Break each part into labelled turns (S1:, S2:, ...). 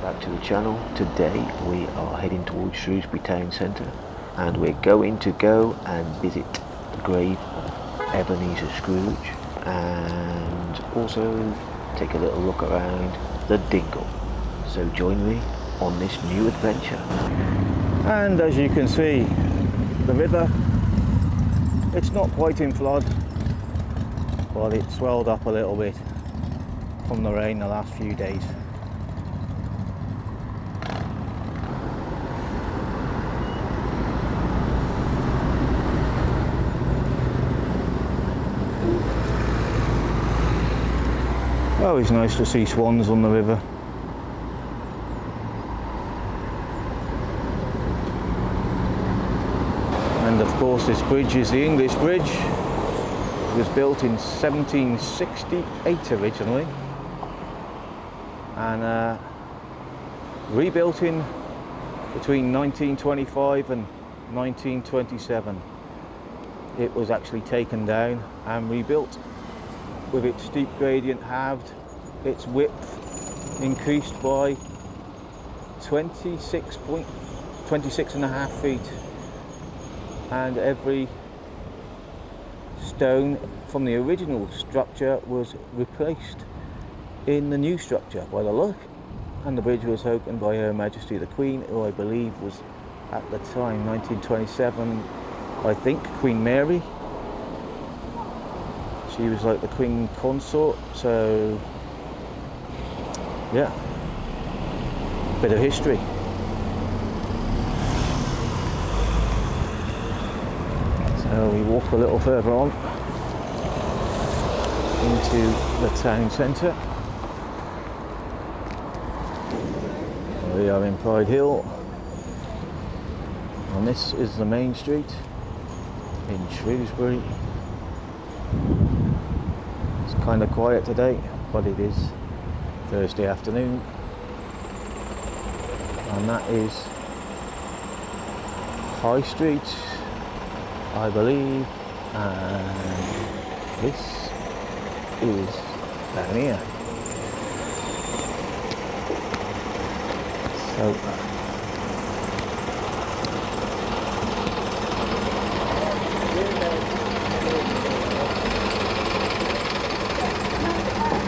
S1: back to the channel. Today we are heading towards Shrewsbury Town Centre and we're going to go and visit the grave of Ebeneezer Scrooge and also take a little look around the Dingle. So join me on this new adventure.
S2: And as you can see, the river, it's not quite in flood, but it swelled up a little bit from the rain the last few days. Oh, it's nice to see swans on the river. And of course this bridge is the English Bridge. It was built in 1768 originally and rebuilt in between 1925 and 1927. It was actually taken down and rebuilt with its steep gradient halved, its width increased by 26.5 feet, and every stone from the original structure was replaced in the new structure by the look. And the bridge was opened by Her Majesty the Queen, who I believe was at the time 1927, I think, Queen Mary. She was like the Queen Consort, so yeah, bit of history. So we walk a little further on into the town centre. We are in Pride Hill, and this is the main street in Shrewsbury. It's kind of quiet today, but it is Thursday afternoon, and that is High Street, I believe, and this is down here. So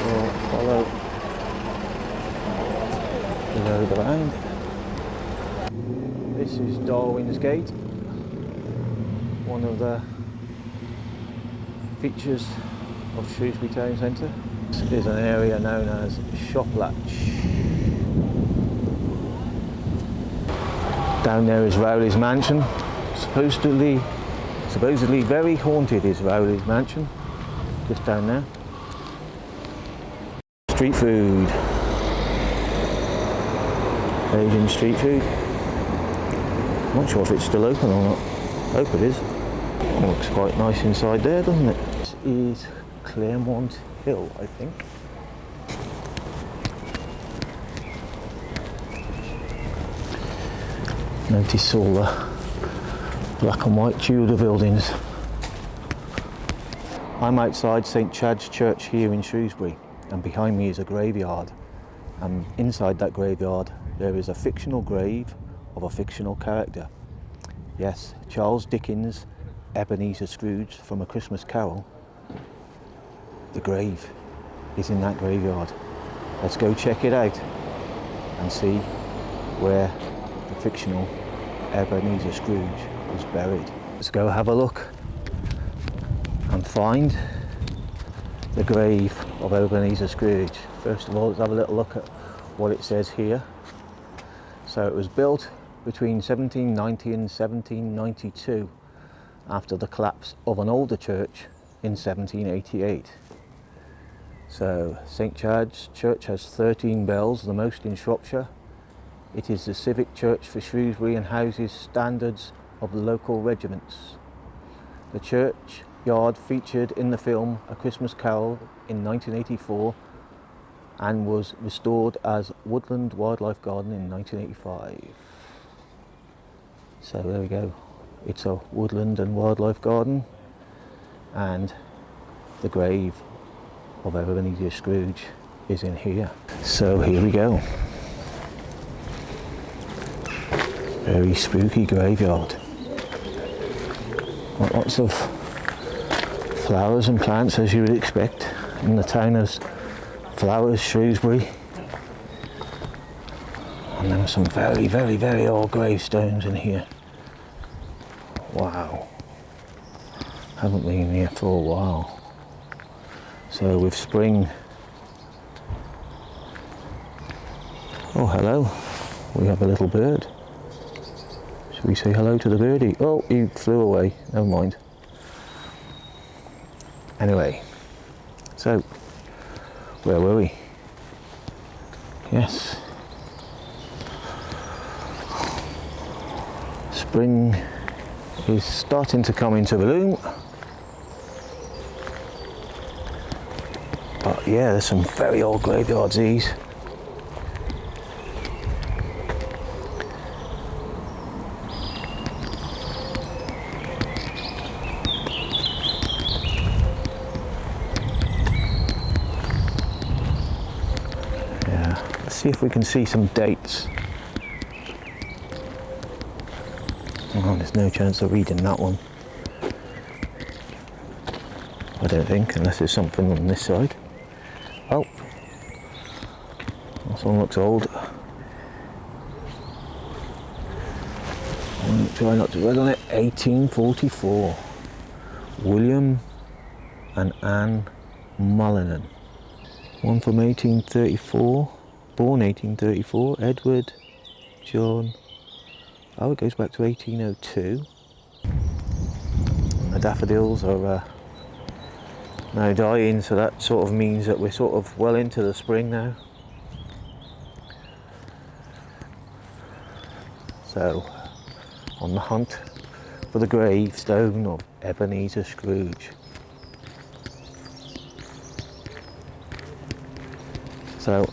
S2: we'll follow the road around. This is Darwin's Gate, one of the features of Shrewsbury Town Centre. This is an area known as Shoplatch. Down there is Rowley's mansion. Supposedly very haunted is Rowley's mansion, just down there. Street food. Asian street food. Not sure if it's still open or not. Hope it is. Looks quite nice inside there, doesn't it? This is Claremont Hill, I think. Notice all the black and white Tudor buildings. I'm outside St Chad's Church here in Shrewsbury, and behind me is a graveyard, and inside that graveyard there is a fictional grave of a fictional character. Yes, Charles Dickens' Ebeneezer Scrooge from A Christmas Carol. The grave is in that graveyard. Let's go check it out and see where the fictional Ebeneezer Scrooge was buried. Let's go have a look and find the grave of Ebeneezer Scrooge. First of all, let's have a little look at what it says here. So it was built between 1790 and 1792 after the collapse of an older church in 1788. So St Chad's Church has 13 bells, the most in Shropshire. It is the civic church for Shrewsbury and houses standards of the local regiments. The churchyard featured in the film A Christmas Carol in 1984 and was restored as Woodland Wildlife Garden in 1985. So there we go. It's a woodland and wildlife garden, and the grave of Ebeneezer Scrooge is in here. So here we go. Very spooky graveyard. Lots of flowers and plants, as you would expect in the town of Flowers, Shrewsbury. And there are some very, very, very old gravestones in here. Wow. Haven't been here for a while. So with spring... Oh, hello. We have a little bird. Should we say hello to the birdie? Oh, he flew away. Never mind. Anyway, so where were we? Yes. Spring is starting to come into bloom. But yeah, there's some very old graveyards, these. See if we can see some dates. Oh, there's no chance of reading that one. I don't think, unless there's something on this side. Oh, this one looks old. I'll try not to read on it. 1844. William and Anne Mullinan. One from 1834. Born 1834, Edward, John. Oh, it goes back to 1802. And the daffodils are now dying, so that sort of means that we're sort of well into the spring now. So, on the hunt for the gravestone of Ebeneezer Scrooge. So,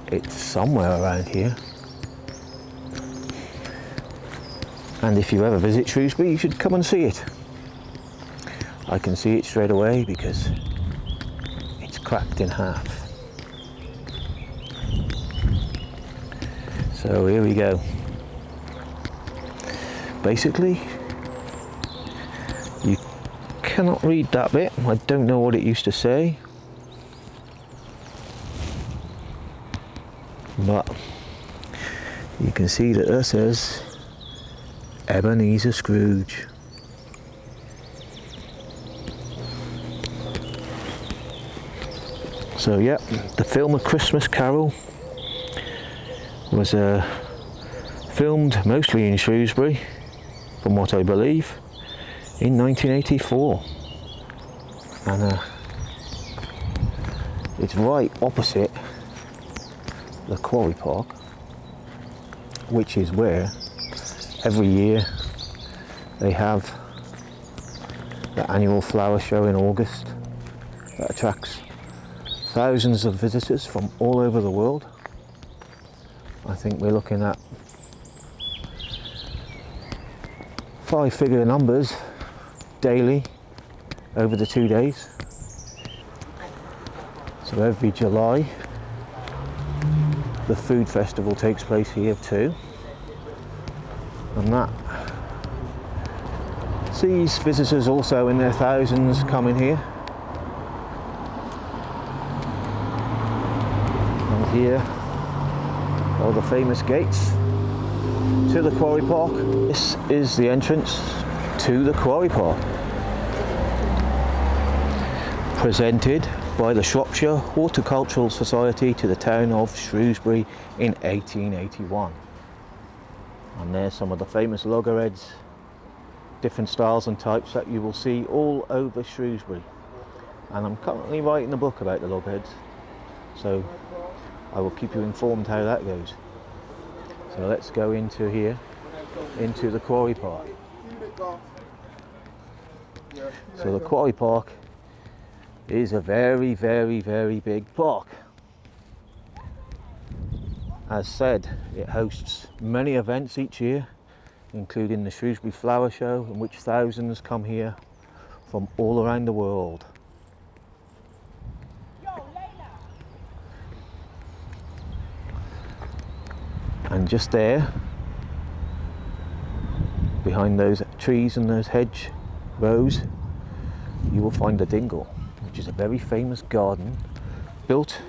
S2: it's somewhere around here, and if you ever visit Shrewsbury, you should come and see it. I can see it straight away because it's cracked in half. So here we go. Basically, you cannot read that bit. I don't know what it used to say. But you can see that it says Ebeneezer Scrooge. So yeah, the film A Christmas Carol was filmed mostly in Shrewsbury, from what I believe, in 1984. And it's right opposite the Quarry Park, which is where every year they have the annual flower show in August that attracts thousands of visitors from all over the world. I think we're looking at 5-figure numbers daily over the 2 days. So every July the food festival takes place here too, and that sees visitors also in their thousands coming here. And here are the famous gates to the Quarry Park. This is the entrance to the Quarry Park, presented by the Shropshire Horticultural Society to the town of Shrewsbury in 1881. And there's some of the famous loggerheads, different styles and types that you will see all over Shrewsbury. And I'm currently writing a book about the loggerheads, so I will keep you informed how that goes. So let's go into here, into the Quarry Park. So the Quarry Park is a very, very, very big park. As said, it hosts many events each year, including the Shrewsbury Flower Show, in which thousands come here from all around the world. And just there, behind those trees and those hedge rows, you will find the Dingle, which is a very famous garden built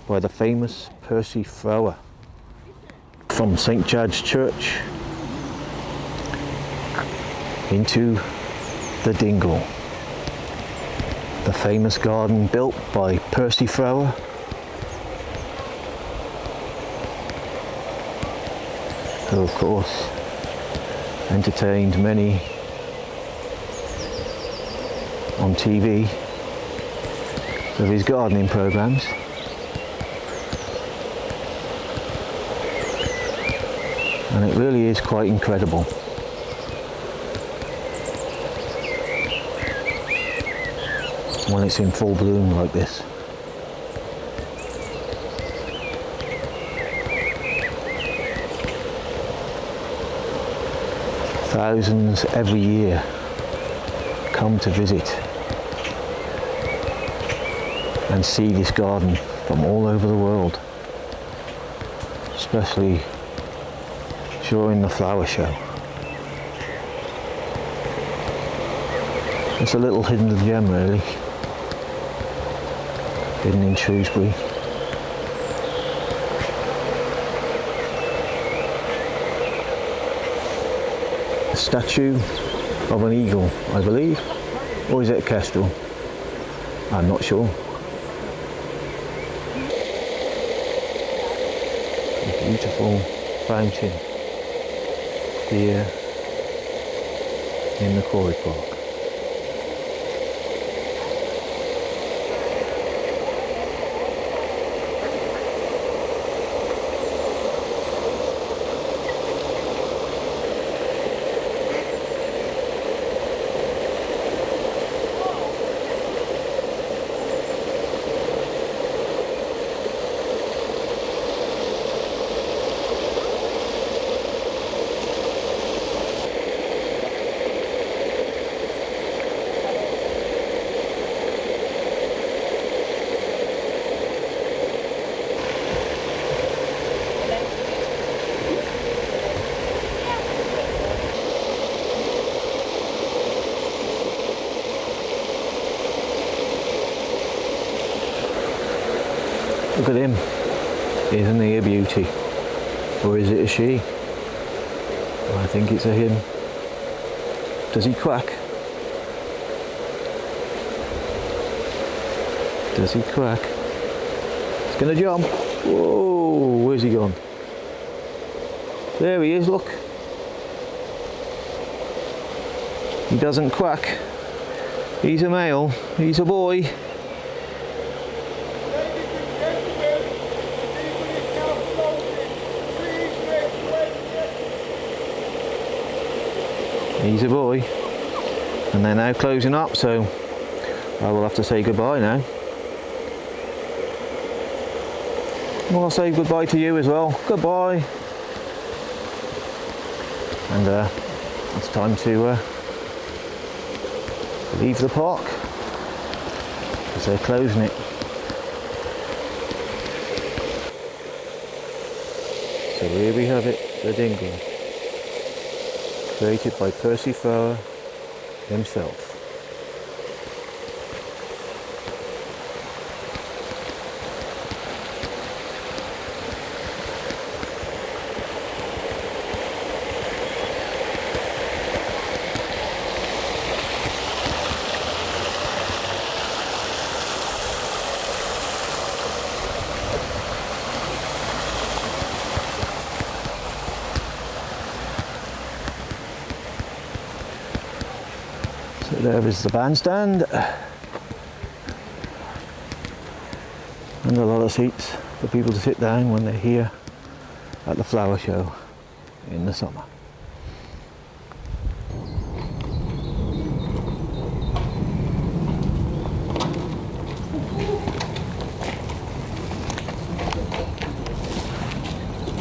S2: by the famous Percy Frower. From St. Chad's Church into the Dingle, the famous garden built by Percy Frower, who of course entertained many on TV with his gardening programs. And it really is quite incredible. When it's in full bloom like this. Thousands every year come to visit and see this garden from all over the world, especially during the flower show. It's a little hidden gem really, hidden in Shrewsbury. A statue of an eagle, I believe, or is it a kestrel? I'm not sure. A beautiful fountain here in the Quarry Park. Look at him. Isn't he a beauty? Or is it a she? I think it's a him. Does he quack? Does he quack? He's gonna jump. Whoa, where's he gone? There he is, look. He doesn't quack. He's a male. He's a boy. He's a boy, and they're now closing up, so I will have to say goodbye now. Well, I'll say goodbye to you as well. Goodbye. And it's time to leave the park because they're closing it. So here we have it, the Dingle, created by Percy Frower himself. So there is the bandstand and a lot of seats for people to sit down when they're here at the flower show in the summer.